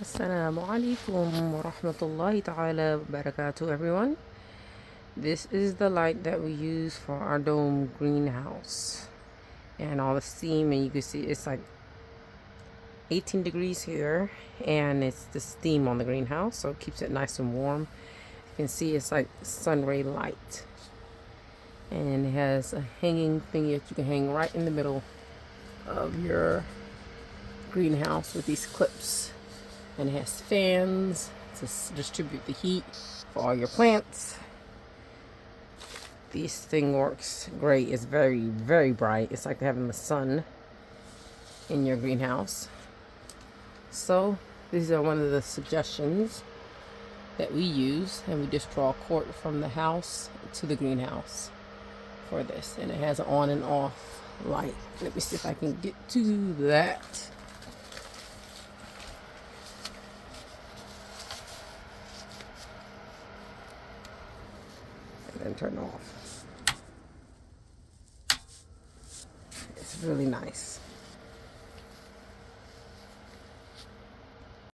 Assalamu alaikum wa rahmatullahi ta'ala wa barakatuh, everyone. This is the light that we use for our dome greenhouse and all the steam, and you can see it's like 18 degrees here, and it's the steam on the greenhouse, so it keeps it nice and warm. You can see it's like sun ray light, and it has a hanging thing that you can hang right in the middle of your greenhouse with these clips, and it has fans to distribute the heat for all your plants. This thing works great. It's very, very bright. It's like having the sun in your greenhouse. So these are one of the suggestions that we use, and we just draw a cord from the house to the greenhouse for this, and it has an on and off light. Let me see if I can get to that. And then turn off. It's really nice.